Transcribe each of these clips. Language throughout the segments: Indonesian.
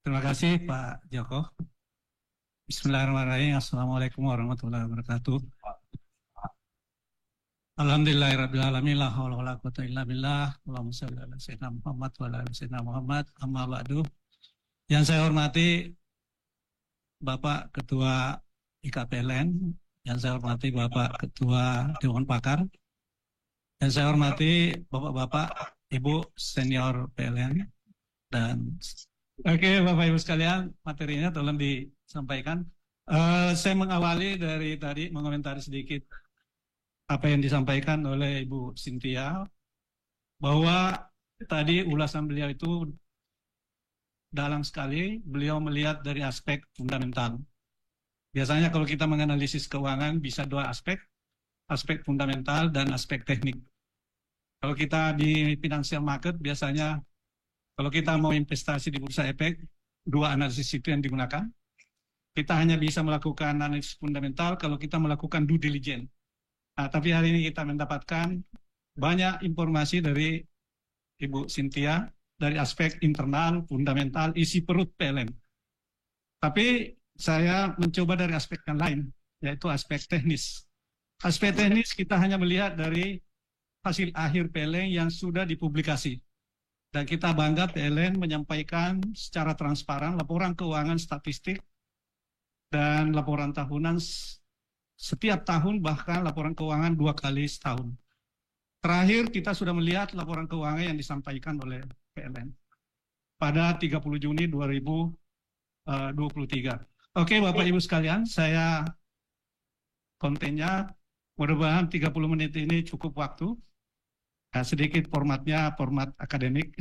Terima kasih Pak Joko. Bismillahirrahmanirrahim. Assalamualaikum warahmatullahi wabarakatuh. Alhamdulillahirrahmanirrahim. La haula wala quwata illa billah. Allahumma shalli ala sayyidina Muhammad wa ala ali sayyidina Muhammad. Amma ba'du. Yang saya hormati Bapak Ketua IKPLN, yang saya hormati Bapak Ketua Dewan Pakar, yang saya hormati Bapak-Bapak, Ibu Senior PLN, dan oke Bapak Ibu sekalian, materinya tolong disampaikan. Saya mengawali dari tadi mengomentari sedikit apa yang disampaikan oleh Ibu Cynthia, bahwa tadi ulasan beliau itu dalam sekali, beliau melihat dari aspek fundamental. Biasanya kalau kita menganalisis keuangan bisa dua aspek, aspek fundamental dan aspek teknik. Kalau kita di financial market biasanya kalau kita mau investasi di bursa efek, dua analisis itu yang digunakan. Kita hanya bisa melakukan analisis fundamental kalau kita melakukan due diligence. Nah, tapi hari ini kita mendapatkan banyak informasi dari Ibu Cynthia dari aspek internal, fundamental, isi perut PLN. Tapi saya mencoba dari aspek yang lain, yaitu aspek teknis. Aspek teknis kita hanya melihat dari hasil akhir PLN yang sudah dipublikasi. Dan kita bangga PLN menyampaikan secara transparan laporan keuangan statistik dan laporan tahunan setiap tahun, bahkan laporan keuangan 2 kali setahun. Terakhir kita sudah melihat laporan keuangan yang disampaikan oleh PLN pada 30 Juni 2023. Oke Bapak Ibu sekalian, saya kontennya mudah-mudahan 30 menit ini cukup waktu. Nah, sedikit formatnya format akademik.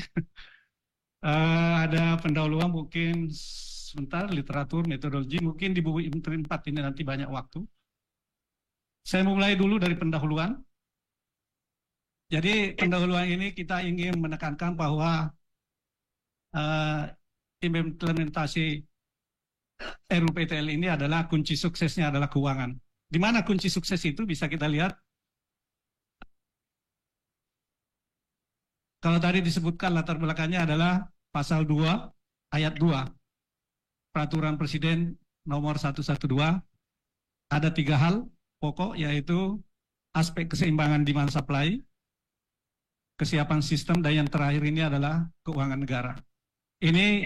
Ada pendahuluan mungkin sebentar, literatur, metodologi, mungkin di buku intern 4 ini nanti banyak waktu. Saya mulai dulu dari pendahuluan. Jadi pendahuluan ini kita ingin menekankan bahwa implementasi RUPTL ini adalah kunci suksesnya adalah keuangan. Di mana kunci sukses itu bisa kita lihat. Kalau tadi disebutkan latar belakangnya adalah pasal 2 ayat 2 Peraturan Presiden nomor 112. Ada 3 hal pokok, yaitu aspek keseimbangan demand supply, kesiapan sistem, dan yang terakhir ini adalah keuangan negara. Ini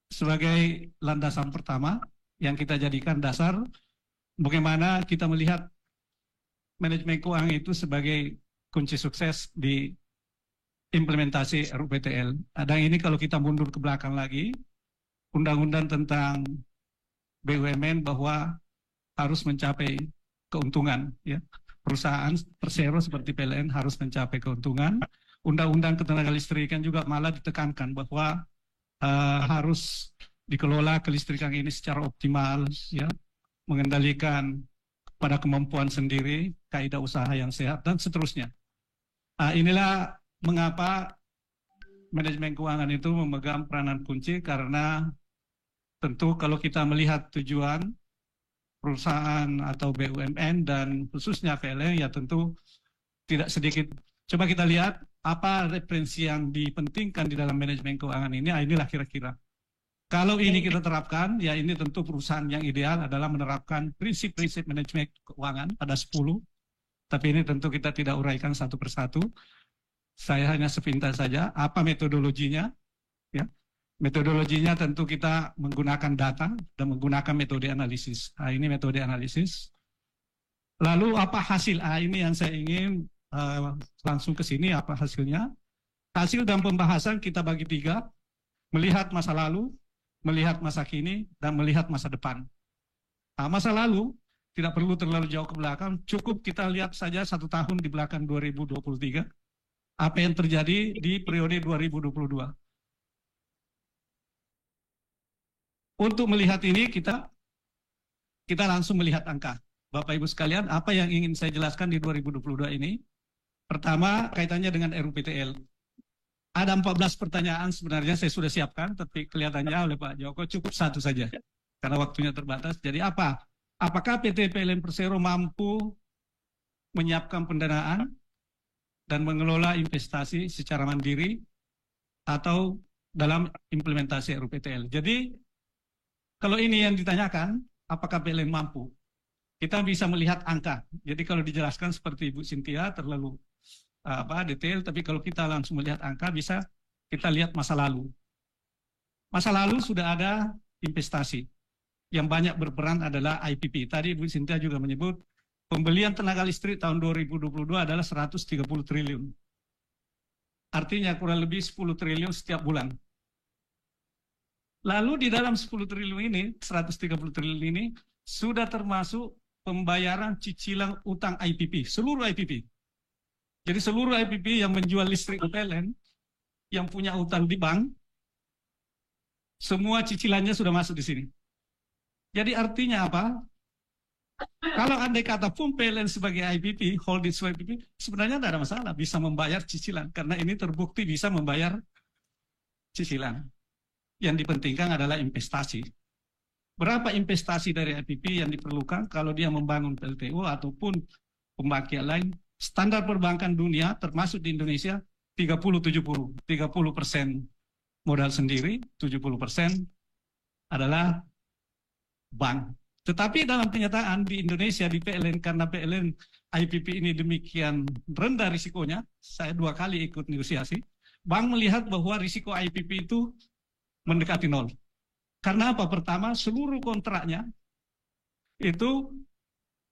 sebagai landasan pertama yang kita jadikan dasar bagaimana kita melihat manajemen keuangan itu sebagai kunci sukses di implementasi RUPTL. Dan ini kalau kita mundur ke belakang lagi, undang-undang tentang BUMN bahwa harus mencapai keuntungan, ya. Perusahaan persero seperti PLN harus mencapai keuntungan. Undang-undang ketenagalistrikan juga malah ditekankan bahwa harus dikelola kelistrikan ini secara optimal, ya, mengendalikan pada kemampuan sendiri, kaidah usaha yang sehat, dan seterusnya. Inilah mengapa manajemen keuangan itu memegang peranan kunci, karena tentu kalau kita melihat tujuan perusahaan atau BUMN dan khususnya PLN, ya tentu tidak sedikit. Coba kita lihat apa referensi yang dipentingkan di dalam manajemen keuangan ini. Inilah kira-kira. Kalau ini kita terapkan, ya ini tentu perusahaan yang ideal adalah menerapkan prinsip-prinsip manajemen keuangan, ada 10. Tapi ini tentu kita tidak uraikan satu persatu. Saya hanya sepintas saja. Apa metodologinya? Ya. Metodologinya tentu kita menggunakan data dan menggunakan metode analisis. Ini metode analisis. Lalu apa hasil? Ini yang saya ingin langsung ke sini. Apa hasilnya? Hasil dan pembahasan kita bagi 3. Melihat masa lalu, melihat masa kini, dan melihat masa depan. Masa lalu tidak perlu terlalu jauh ke belakang. Cukup kita lihat saja 1 tahun di belakang 2023. Apa yang terjadi di periode 2022. Untuk melihat ini kita langsung melihat angka. Bapak Ibu sekalian, apa yang ingin saya jelaskan di 2022 ini? Pertama, kaitannya dengan RUPTL. Ada 14 pertanyaan sebenarnya saya sudah siapkan, tapi kelihatannya oleh Pak Joko cukup 1 saja. Karena waktunya terbatas. Jadi apa? Apakah PT PLN Persero mampu menyiapkan pendanaan dan mengelola investasi secara mandiri, atau dalam implementasi RUPTL. Jadi kalau ini yang ditanyakan, apakah PLN mampu? Kita bisa melihat angka. Jadi kalau dijelaskan seperti Ibu Cynthia terlalu detail, tapi kalau kita langsung melihat angka, bisa kita lihat masa lalu. Masa lalu sudah ada investasi. Yang banyak berperan adalah IPP. Tadi Ibu Cynthia juga menyebut pembelian tenaga listrik tahun 2022 adalah 130 triliun. Artinya kurang lebih 10 triliun setiap bulan. Lalu di dalam 10 triliun ini, 130 triliun ini, sudah termasuk pembayaran cicilan utang IPP, seluruh IPP. Jadi seluruh IPP yang menjual listrik ke PLN, yang punya utang di bank, semua cicilannya sudah masuk di sini. Jadi artinya apa? Kalau andai kata pun PLN sebagai IPP, hold it IPP, sebenarnya tidak ada masalah, bisa membayar cicilan. Karena ini terbukti bisa membayar cicilan. Yang dipentingkan adalah investasi. Berapa investasi dari IPP yang diperlukan kalau dia membangun PLTU ataupun pembangkit lain? Standar perbankan dunia termasuk di Indonesia 30-70. 30% modal sendiri, 70% adalah bank. Tetapi dalam kenyataan di Indonesia, di PLN, karena PLN IPP ini demikian rendah risikonya, saya 2 kali ikut negosiasi, bank melihat bahwa risiko IPP itu mendekati 0. Karena apa? Pertama, seluruh kontraknya itu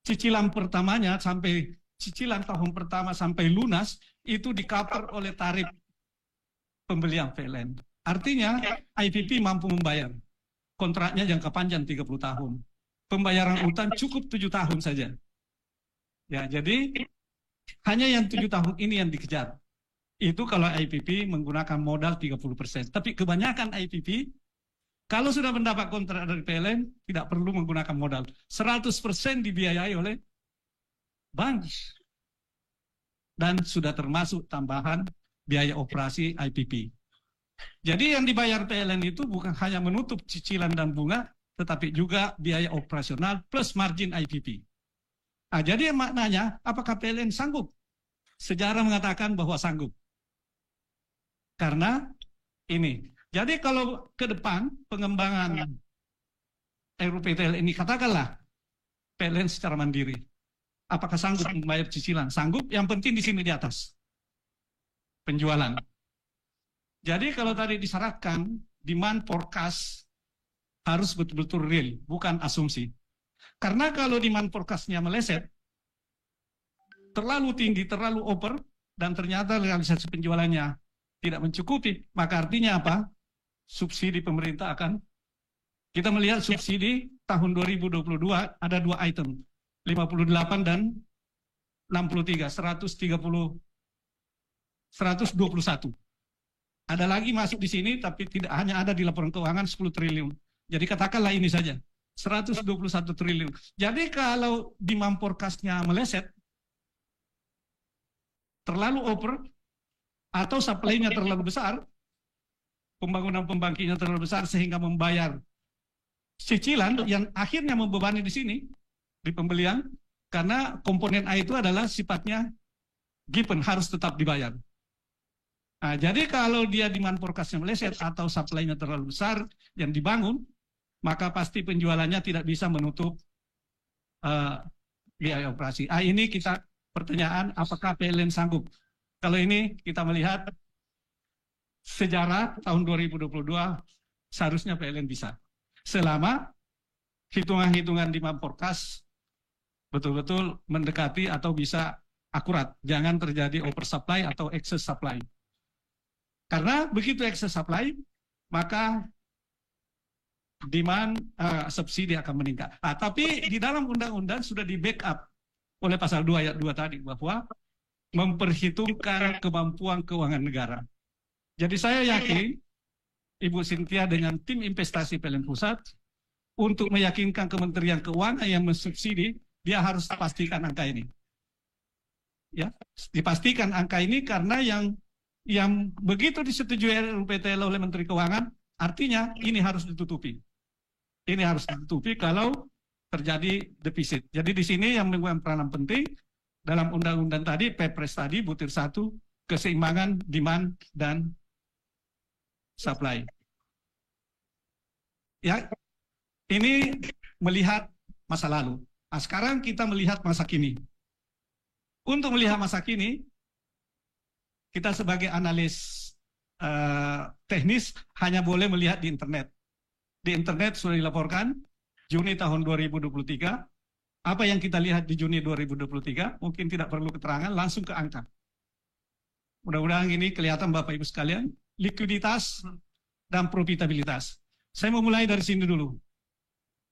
cicilan pertamanya sampai cicilan tahun pertama sampai lunas itu di-cover oleh tarif pembelian PLN. Artinya IPP mampu membayar. Kontraknya jangka panjang 30 tahun. Pembayaran utang cukup 7 tahun saja. Ya, jadi hanya yang 7 tahun ini yang dikejar. Itu kalau IPP menggunakan modal 30%. Tapi kebanyakan IPP kalau sudah mendapat kontrak dari PLN tidak perlu menggunakan modal. 100% dibiayai oleh bank. Dan sudah termasuk tambahan biaya operasi IPP. Jadi yang dibayar PLN itu bukan hanya menutup cicilan dan bunga, tetapi juga biaya operasional plus margin IPP. Nah, jadi maknanya, apakah PLN sanggup? Sejarah mengatakan bahwa sanggup. Karena ini. Jadi kalau ke depan pengembangan RUPTL ini, katakanlah PLN secara mandiri. Apakah sanggup membayar cicilan? Sanggup, yang penting di sini di atas. Penjualan. Jadi kalau tadi disyaratkan demand forecast harus betul-betul real, bukan asumsi. Karena kalau demand forecast-nya meleset, terlalu tinggi, terlalu over, dan ternyata realisasi penjualannya tidak mencukupi, maka artinya apa? Subsidi pemerintah akan, kita melihat subsidi tahun 2022 ada 2 item, 58 dan 63, 121. Ada lagi masuk di sini, tapi tidak hanya ada di laporan keuangan 10 triliun. Jadi katakanlah ini saja, 121 triliun. Jadi kalau demand forecast-nya meleset, terlalu over, atau supply-nya terlalu besar, pembangunan pembangkitnya terlalu besar sehingga membayar cicilan yang akhirnya membebani di sini, di pembelian, karena komponen A itu adalah sifatnya given, harus tetap dibayar. Nah, jadi kalau dia demand forecast-nya meleset atau supply-nya terlalu besar yang dibangun, maka pasti penjualannya tidak bisa menutup biaya operasi. Ini kita pertanyaan, apakah PLN sanggup? Kalau ini kita melihat sejarah tahun 2022 seharusnya PLN bisa. Selama hitungan-hitungan demand forecast betul-betul mendekati atau bisa akurat. Jangan terjadi oversupply atau excess supply. Karena begitu excess supply, maka demand subsidi akan meningkat. Tapi di dalam undang-undang sudah di backup oleh pasal 2 ayat 2 tadi bahwa memperhitungkan kemampuan keuangan negara. Jadi saya yakin Ibu Cynthia dengan tim investasi PLN Pusat untuk meyakinkan Kementerian Keuangan yang mensubsidi, dia harus pastikan angka ini. Ya, dipastikan angka ini karena yang begitu disetujui RUPTL oleh Menteri Keuangan, artinya ini harus ditutupi. Ini harus ditutupi kalau terjadi defisit. Jadi di sini yang memegang peranan penting dalam undang-undang tadi, Perpres tadi, butir 1, keseimbangan demand dan supply. Ya, ini melihat masa lalu. Nah, sekarang kita melihat masa kini. Untuk melihat masa kini, kita sebagai analis teknis hanya boleh melihat di internet. Di internet sudah dilaporkan Juni tahun 2023. Apa yang kita lihat di Juni 2023 mungkin tidak perlu keterangan, langsung ke angka. Mudah-mudahan ini kelihatan Bapak Ibu sekalian, likuiditas dan profitabilitas. Saya mau mulai dari sini dulu.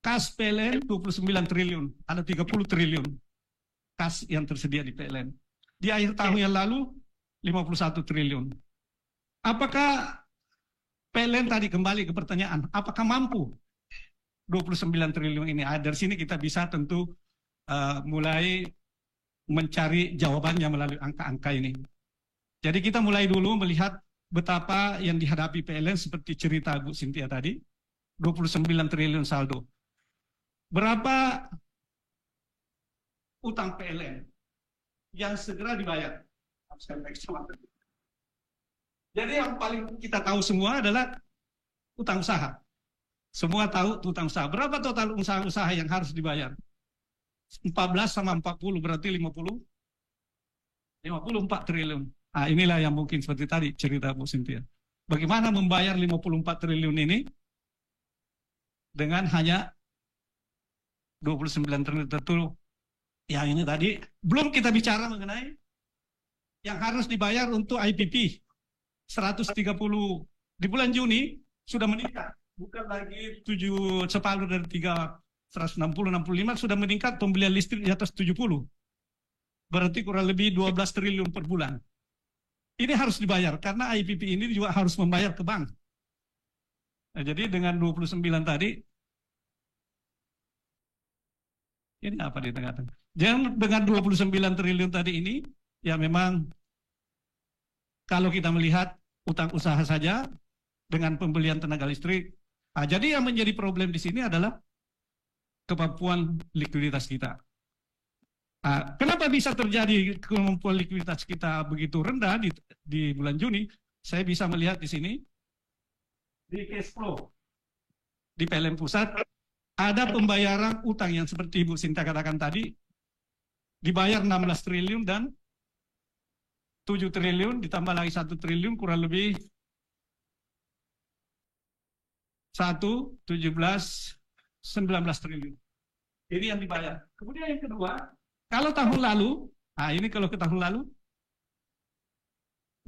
Kas PLN 29 triliun, ada 30 triliun kas yang tersedia di PLN. Di akhir tahun yang lalu 51 triliun. Apakah PLN tadi kembali ke pertanyaan, apakah mampu 29 triliun ini? Dari sini kita bisa tentu mulai mencari jawabannya melalui angka-angka ini. Jadi kita mulai dulu melihat betapa yang dihadapi PLN seperti cerita Bu Cynthia tadi, 29 triliun saldo. Berapa utang PLN yang segera dibayar? Jadi yang paling kita tahu semua adalah utang usaha. Semua tahu utang usaha. Berapa total usaha yang harus dibayar? 14 sama 40 berarti 54 triliun. Nah, inilah yang mungkin seperti tadi cerita Bu Cynthia. Bagaimana membayar 54 triliun ini dengan hanya 29 triliun tentu. Yang ini tadi belum kita bicara mengenai yang harus dibayar untuk IPP 130 di bulan Juni sudah meningkat, bukan lagi 7 separuh dari 160-65 sudah meningkat pembelian listrik di atas 70. Berarti kurang lebih 12 triliun per bulan. Ini harus dibayar karena IPP ini juga harus membayar ke bank. Nah, jadi dengan 29 tadi, ini apa di tengah-tengah? Jangan dengan 29 triliun tadi ini, ya memang kalau kita melihat utang usaha saja dengan pembelian tenaga listrik, jadi yang menjadi problem di sini adalah kemampuan likuiditas kita. Kenapa bisa terjadi kemampuan likuiditas kita begitu rendah di bulan Juni? Saya bisa melihat di sini, di cash flow, di PLN Pusat, ada pembayaran utang yang seperti Ibu Sinta katakan tadi, dibayar 16 triliun dan 7 triliun, ditambah lagi 1 triliun, kurang lebih 19 triliun. Ini yang dibayar. Kemudian yang kedua, kalau tahun lalu, ini kalau ke tahun lalu,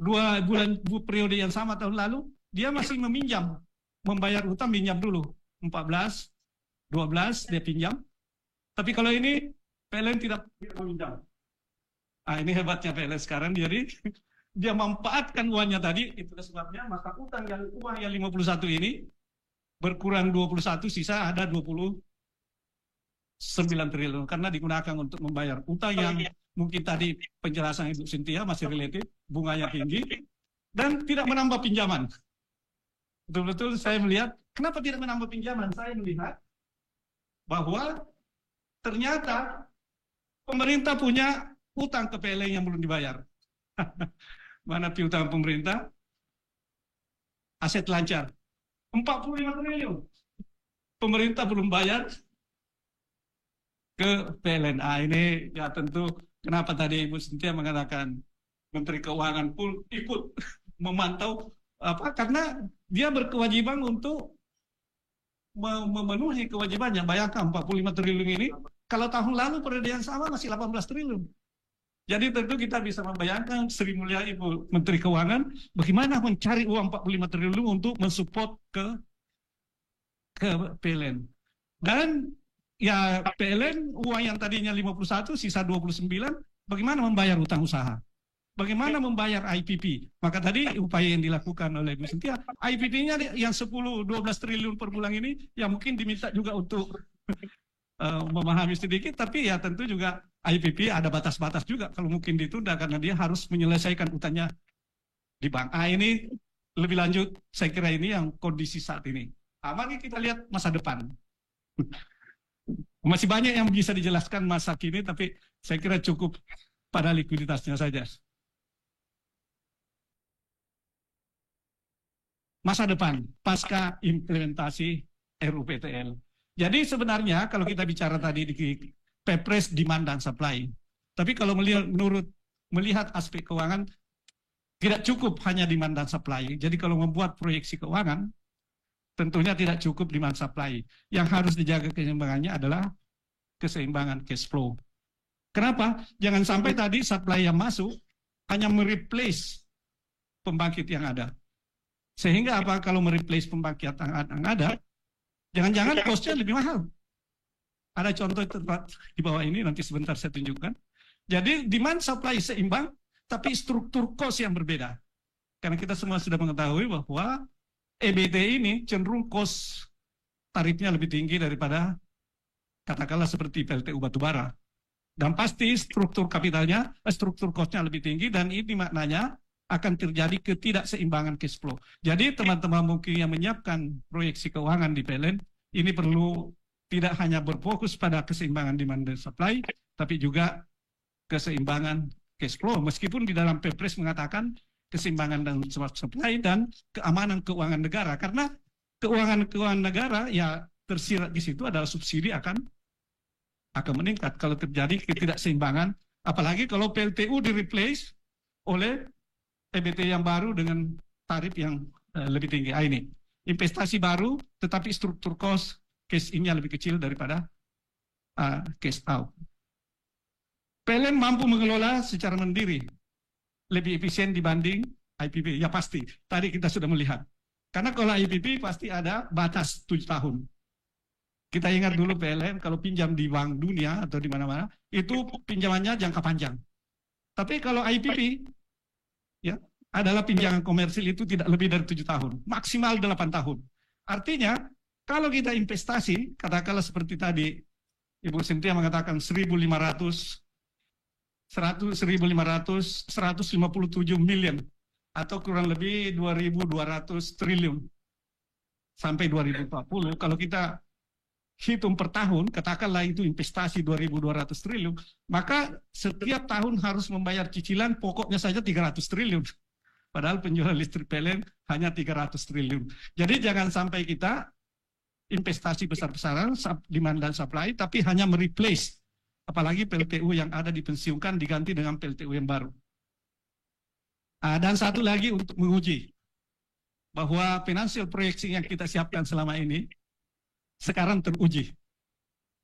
2 bulan periode yang sama tahun lalu, dia masih meminjam, membayar utang, minjam dulu. 14, 12 dia pinjam. Tapi kalau ini PLN tidak meminjam. Ini hebatnya PLN sekarang, jadi dia memanfaatkan uangnya tadi, itulah sebabnya maka uang yang 51 ini berkurang 21, sisa ada 29 triliun karena digunakan untuk membayar utang yang mungkin tadi penjelasan Ibu Cynthia masih relatif, bunganya tinggi dan tidak menambah pinjaman. Betul-betul saya melihat kenapa tidak menambah pinjaman? Saya melihat bahwa ternyata pemerintah punya utang ke PLN yang belum dibayar. Mana piutang pemerintah? Aset lancar. 45 triliun. Pemerintah belum bayar ke PLN. Ini ya tentu kenapa tadi Ibu Cynthia mengatakan Menteri Keuangan pun ikut memantau karena dia berkewajiban untuk memenuhi kewajibannya. Bayangkan 45 triliun ini kalau tahun lalu periode yang sama masih 18 triliun. Jadi tentu kita bisa membayangkan Sri Mulia Ibu Menteri Keuangan bagaimana mencari uang 45 triliun untuk mensupport ke PLN. Dan ya PLN uang yang tadinya 51 sisa 29 bagaimana membayar utang usaha? Bagaimana membayar IPP? Maka tadi upaya yang dilakukan oleh Ibu Cynthia, IPP-nya yang 10-12 triliun per bulan ini yang mungkin diminta juga untuk memahami sedikit, tapi ya tentu juga IPP ada batas-batas juga kalau mungkin ditunda karena dia harus menyelesaikan utangnya di bank. Ini lebih lanjut saya kira ini yang kondisi saat ini. Mari kita lihat masa depan. Masih banyak yang bisa dijelaskan masa kini, tapi saya kira cukup pada likuiditasnya saja. masa depan pasca implementasi RUPTL. Jadi sebenarnya kalau kita bicara tadi di Pepres demand dan supply, tapi kalau melihat aspek keuangan tidak cukup hanya demand dan supply. Jadi kalau membuat proyeksi keuangan tentunya tidak cukup demand supply. Yang harus dijaga keseimbangannya adalah keseimbangan cash flow. Kenapa? Jangan sampai tadi supply yang masuk hanya mereplace pembangkit yang ada. Sehingga apa kalau mereplace pembangkit yang ada, jangan-jangan cost-nya lebih mahal. Ada contoh tempat di bawah ini, nanti sebentar saya tunjukkan. Jadi demand supply seimbang, tapi struktur cost yang berbeda. Karena kita semua sudah mengetahui bahwa EBT ini cenderung cost tarifnya lebih tinggi daripada katakanlah seperti PLTU batubara. Dan pasti struktur kapitalnya, struktur cost-nya lebih tinggi, dan ini maknanya akan terjadi ketidakseimbangan cash flow. Jadi teman-teman mungkin yang menyiapkan proyeksi keuangan di PLN, ini perlu tidak hanya berfokus pada keseimbangan demand dan supply, tapi juga keseimbangan cash flow. Meskipun di dalam Pepres mengatakan keseimbangan dan supply dan keamanan keuangan negara. Karena keuangan negara ya tersirat di situ adalah subsidi akan meningkat kalau terjadi ketidakseimbangan, apalagi kalau PLTU di-replace oleh EBT yang baru dengan tarif yang lebih tinggi. Ini investasi baru, tetapi struktur cost cash in-nya lebih kecil daripada cash out. PLN mampu mengelola secara mandiri, lebih efisien dibanding IPP, ya pasti. Tadi kita sudah melihat. Karena kalau IPP pasti ada batas 7 tahun. Kita ingat dulu PLN kalau pinjam di Bank Dunia atau di mana-mana, itu pinjamannya jangka panjang. Tapi kalau IPP, ya, adalah pinjaman komersil itu tidak lebih dari 7 tahun, maksimal 8 tahun. Artinya, kalau kita investasi, katakanlah seperti tadi, Ibu Cynthia mengatakan 1.557 miliar, atau kurang lebih 2.200 triliun sampai 2040. Kalau kita hitung per tahun, katakanlah itu investasi 2.200 triliun, maka setiap tahun harus membayar cicilan pokoknya saja 300 triliun. Padahal penjualan listrik PLN hanya 300 triliun. Jadi jangan sampai kita investasi besar-besaran, demand dan supply, tapi hanya mereplace. Apalagi PLTU yang ada dipensiunkan diganti dengan PLTU yang baru. Dan satu lagi untuk menguji bahwa financial projection yang kita siapkan selama ini sekarang teruji.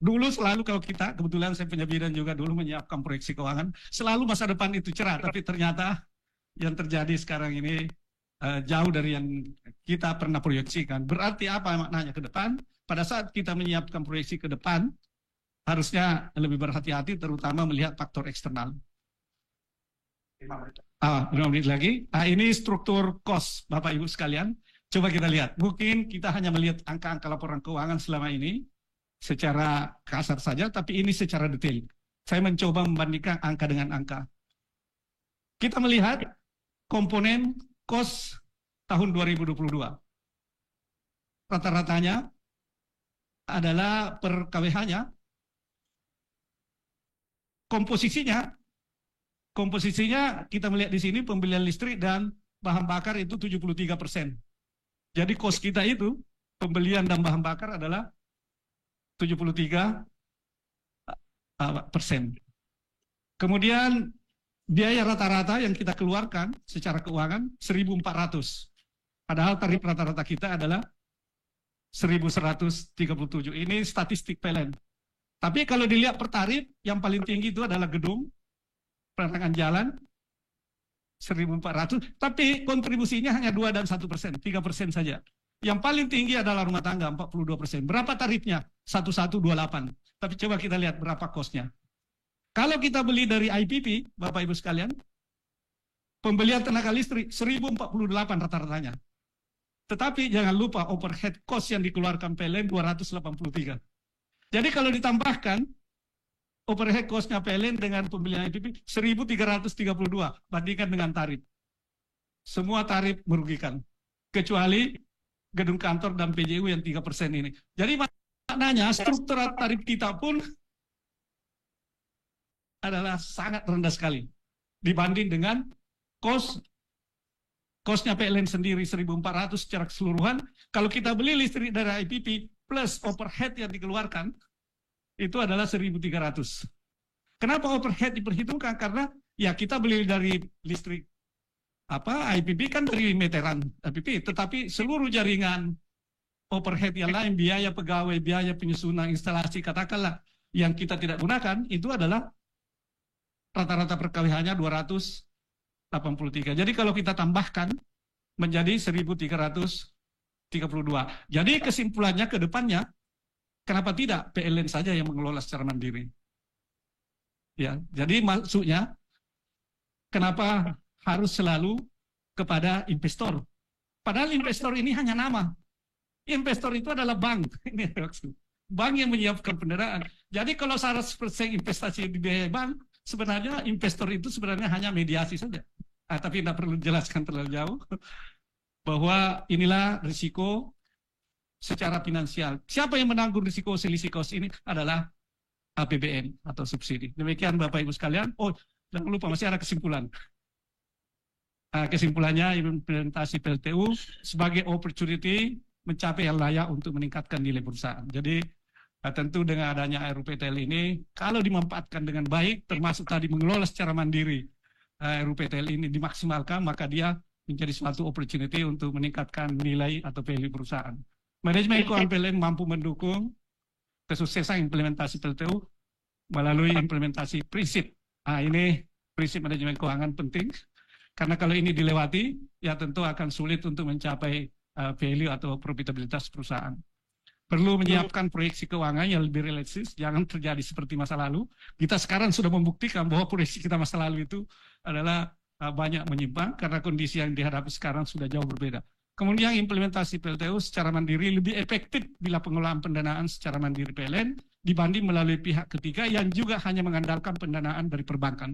Dulu selalu kalau kita, kebetulan saya punya bidang juga dulu menyiapkan proyeksi keuangan, selalu masa depan itu cerah, tapi ternyata yang terjadi sekarang ini jauh dari yang kita pernah proyeksikan. Berarti apa maknanya ke depan? Pada saat kita menyiapkan proyeksi ke depan, harusnya lebih berhati-hati, terutama melihat faktor eksternal. 5 menit lagi. Ini struktur cost, Bapak Ibu sekalian. Coba kita lihat, mungkin kita hanya melihat angka-angka laporan keuangan selama ini secara kasar saja, tapi ini secara detail. Saya mencoba membandingkan angka dengan angka. Kita melihat komponen cost tahun 2022. Rata-ratanya adalah per KWH-nya. Komposisinya kita melihat di sini pembelian listrik dan bahan bakar itu 73%. Jadi cost kita itu, pembelian dan bahan bakar adalah 73%. Kemudian biaya rata-rata yang kita keluarkan secara keuangan 1.400. Padahal tarif rata-rata kita adalah 1.137. Ini statistik PLN. Tapi kalau dilihat per tarif, yang paling tinggi itu adalah gedung, penerangan jalan, 1.400, tapi kontribusinya hanya 2 dan 1%, 3% saja. Yang paling tinggi adalah rumah tangga, 42%. Berapa tarifnya? 1.128. Tapi coba kita lihat berapa cost-nya. Kalau kita beli dari IPP, Bapak Ibu sekalian, pembelian tenaga listrik 1.048 rata-ratanya. Tetapi jangan lupa overhead cost yang dikeluarkan PLN 283. Jadi kalau ditambahkan, overhead cost-nya PLN dengan pembelian IPP 1.332 bandingkan dengan tarif. Semua tarif merugikan, kecuali gedung kantor dan PJU yang 3% ini. Jadi maknanya struktur tarif kita pun adalah sangat rendah sekali dibanding dengan cost Kosnya PLN sendiri 1.400 secara keseluruhan. Kalau kita beli listrik dari IPP plus overhead yang dikeluarkan, itu adalah 1.300. Kenapa overhead diperhitungkan? Karena ya kita beli dari listrik IPP kan dari meteran IPP, tetapi seluruh jaringan overhead yang lain, biaya pegawai, biaya penyusunan instalasi, katakanlah yang kita tidak gunakan, itu adalah rata-rata perkaliannya 283. Jadi kalau kita tambahkan menjadi 1.332. Jadi kesimpulannya ke depannya, kenapa tidak PLN saja yang mengelola secara mandiri? Ya, jadi maksudnya kenapa harus selalu kepada investor? Padahal investor ini hanya nama. Investor itu adalah bank. Ini maksud. Bank yang menyiapkan pendanaan. Jadi kalau 100% investasi di biaya bank, sebenarnya investor itu sebenarnya hanya mediasi saja. Tapi tidak perlu jelaskan terlalu jauh bahwa inilah risiko secara finansial. Siapa yang menanggung risiko selisih kos ini adalah APBN atau subsidi. Demikian Bapak Ibu sekalian. Oh, jangan lupa masih ada kesimpulan. Kesimpulannya implementasi PLTU sebagai opportunity mencapai yang layak untuk meningkatkan nilai perusahaan. Jadi tentu dengan adanya RUPTL ini, kalau dimanfaatkan dengan baik, termasuk tadi mengelola secara mandiri RUPTL ini dimaksimalkan, maka dia menjadi suatu opportunity untuk meningkatkan nilai atau value perusahaan. Manajemen keuangan PLN mampu mendukung kesuksesan implementasi PLTU melalui implementasi prinsip. Ini prinsip manajemen keuangan penting, karena kalau ini dilewati, ya tentu akan sulit untuk mencapai value atau profitabilitas perusahaan. Perlu menyiapkan proyeksi keuangan yang lebih realistis, jangan terjadi seperti masa lalu. Kita sekarang sudah membuktikan bahwa proyeksi kita masa lalu itu adalah banyak menyimpang, karena kondisi yang dihadapi sekarang sudah jauh berbeda. Kemudian implementasi PLTU secara mandiri lebih efektif bila pengelolaan pendanaan secara mandiri PLN dibanding melalui pihak ketiga yang juga hanya mengandalkan pendanaan dari perbankan.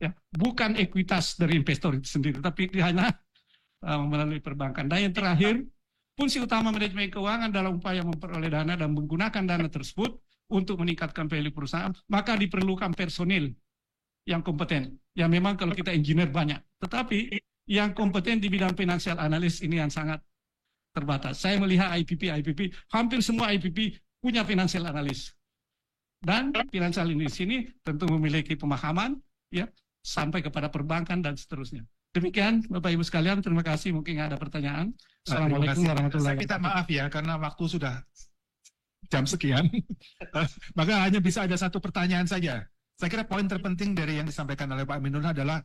Ya, bukan ekuitas dari investor itu sendiri, tapi hanya melalui perbankan. Dan yang terakhir, fungsi utama manajemen keuangan dalam upaya memperoleh dana dan menggunakan dana tersebut untuk meningkatkan value perusahaan, maka diperlukan personil yang kompeten. Ya memang kalau kita engineer banyak, tetapi yang kompeten di bidang financial analyst ini yang sangat terbatas. Saya melihat IPP, hampir semua IPP punya financial analyst. Dan financial analyst ini tentu memiliki pemahaman ya sampai kepada perbankan dan seterusnya. Demikian Bapak Ibu sekalian, terima kasih. Mungkin ada pertanyaan. Assalamualaikum warahmatullahi wabarakatuh. Saya minta maaf ya karena waktu sudah jam sekian. Maka hanya bisa ada satu pertanyaan saja. Saya kira poin terpenting dari yang disampaikan oleh Pak Minun adalah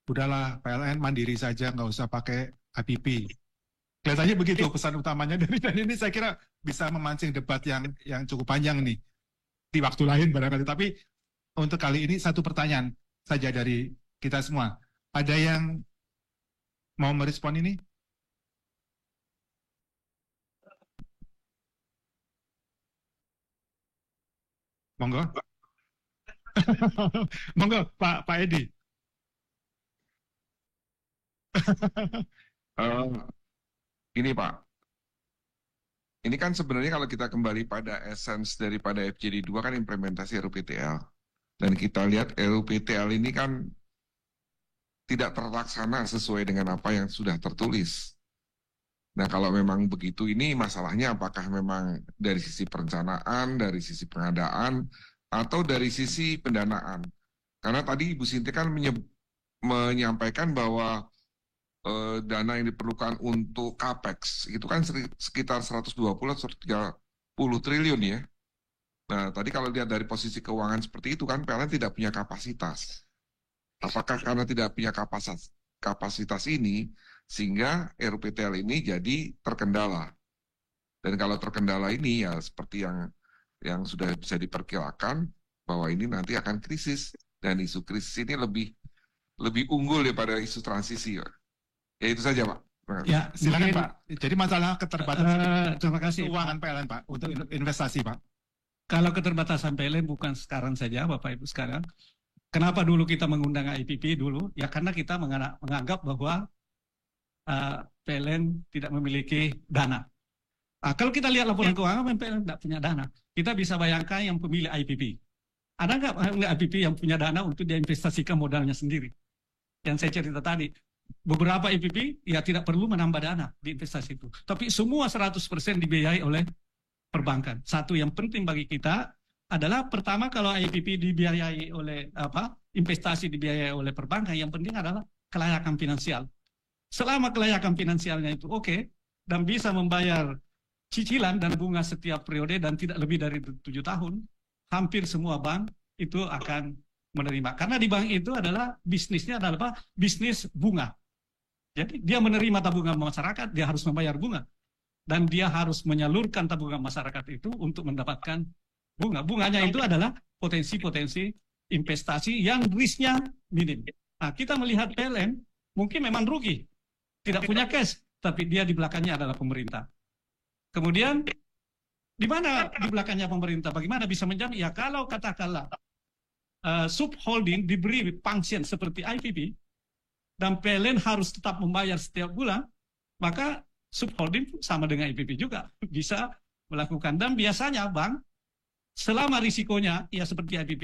udahlah PLN mandiri saja, nggak usah pakai IPP. Kelihatannya begitu pesan utamanya dari ini. Saya kira bisa memancing debat yang cukup panjang nih di waktu lain barangkali. Tapi untuk kali ini satu pertanyaan saja dari kita semua. Ada yang mau merespon ini? Monggo. Monggo Pak Edi. Ini Pak, ini kan sebenarnya kalau kita kembali pada essence daripada FJD2 kan implementasi RUPTL. Dan kita lihat RUPTL ini kan tidak terlaksana sesuai dengan apa yang sudah tertulis. Nah kalau memang begitu, ini masalahnya apakah memang dari sisi perencanaan, dari sisi pengadaan, atau dari sisi pendanaan. Karena tadi Ibu Sinti kan menyampaikan bahwa dana yang diperlukan untuk CAPEX itu kan sekitar 120-130 triliun ya. Nah tadi kalau lihat dari posisi keuangan seperti itu kan PLN tidak punya kapasitas. Apakah karena tidak punya kapasitas ini sehingga RUPTL ini jadi terkendala? Dan kalau terkendala ini ya seperti yang sudah bisa diperkirakan bahwa ini nanti akan krisis, dan isu krisis ini lebih unggul daripada isu transisi. Ya itu saja Pak. Ya silakan Pak. Jadi masalah keterbatasan terima kasih keuangan PLN Pak untuk investasi Pak. Kalau keterbatasan PLN bukan sekarang saja Bapak Ibu sekarang. Kenapa dulu kita mengundang IPP dulu? Ya karena kita menganggap bahwa PLN tidak memiliki dana. Kalau kita lihat laporan keuangan, PLN tidak punya dana. Kita bisa bayangkan yang pemilik IPP. Ada nggak IPP yang punya dana untuk diinvestasikan modalnya sendiri? Yang saya cerita tadi. beberapa IPP ya tidak perlu menambah dana di investasi itu. Tapi semua 100% dibiayai oleh perbankan. Satu yang penting bagi kita adalah pertama kalau IPP dibiayai oleh investasi dibiayai oleh perbankan, yang penting adalah kelayakan finansial. Selama kelayakan finansialnya itu oke, dan bisa membayar cicilan dan bunga setiap periode dan tidak lebih dari 7 tahun, hampir semua bank itu akan menerima. Karena di bank itu adalah bisnisnya adalah bisnis bunga. Jadi dia menerima tabungan masyarakat, dia harus membayar bunga. Dan dia harus menyalurkan tabungan masyarakat itu untuk mendapatkan bunga. Bunganya itu adalah potensi-potensi investasi yang risknya minim. Nah, kita melihat PLN mungkin memang rugi, tidak punya cash, tapi dia di belakangnya adalah pemerintah. Kemudian, di mana di belakangnya pemerintah? Bagaimana bisa menjamin? Ya kalau katakanlah subholding diberi function seperti IPP, dan PLN harus tetap membayar setiap bulan, maka subholding sama dengan IPP juga bisa melakukan. Dan biasanya bank, selama risikonya, ya seperti IPP,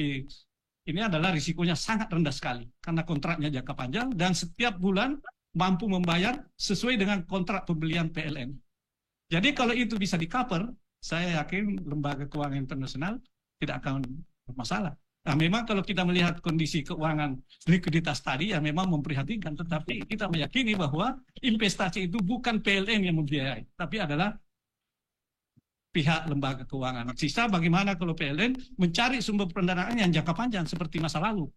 ini adalah risikonya sangat rendah sekali, karena kontraknya jangka panjang, dan setiap bulan mampu membayar sesuai dengan kontrak pembelian PLN. Jadi kalau itu bisa di-cover, saya yakin lembaga keuangan internasional tidak akan bermasalah. Nah, memang kalau kita melihat kondisi keuangan likuiditas tadi, ya memang memprihatinkan, tetapi kita meyakini bahwa investasi itu bukan PLN yang membiayai, tapi adalah pihak lembaga keuangan. Sisa bagaimana kalau PLN mencari sumber pendanaan yang jangka panjang seperti masa lalu.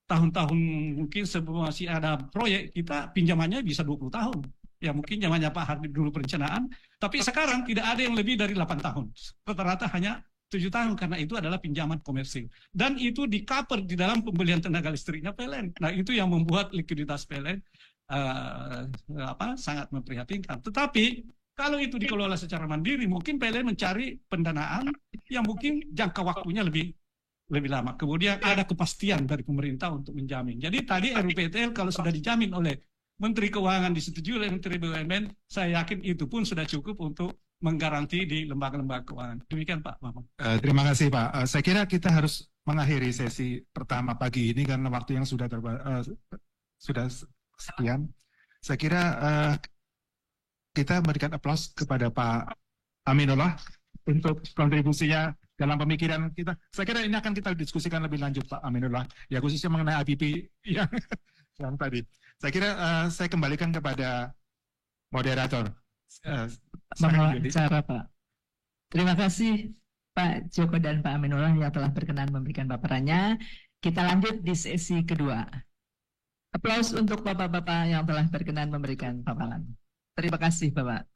Tahun-tahun mungkin sebelum masih ada proyek, kita pinjamannya bisa 20 tahun. Ya mungkin zamannya Pak Hardi dulu perencanaan, tapi sekarang tidak ada yang lebih dari 8 tahun. Rata-rata hanya 7 tahun, karena itu adalah pinjaman komersil. Dan itu di-cover di dalam pembelian tenaga listriknya PLN. Nah, itu yang membuat likuiditas PLN sangat memprihatinkan. Tetapi kalau itu dikelola secara mandiri, mungkin PLN mencari pendanaan yang mungkin jangka waktunya lebih lama. Kemudian ada kepastian dari pemerintah untuk menjamin. Jadi tadi RUPTL kalau sudah dijamin oleh Menteri Keuangan, disetujui oleh Menteri BUMN, saya yakin itu pun sudah cukup untuk menggaranti di lembaga-lembaga keuangan. Demikian Pak Maman. Terima kasih Pak. Saya kira kita harus mengakhiri sesi pertama pagi ini karena waktu yang sudah sekian. Saya kira kita berikan aplaus kepada Pak Aminullah untuk kontribusinya dalam pemikiran kita. Saya kira ini akan kita diskusikan lebih lanjut Pak Aminullah, ya khususnya mengenai IPP yang tadi. Saya kira saya kembalikan kepada moderator. Cara Pak. Terima kasih Pak Joko dan Pak Aminullah yang telah berkenan memberikan paparannya. Kita lanjut di sesi kedua. Aplaus untuk Bapak-Bapak yang telah berkenan memberikan paparan. Terima kasih Bapak.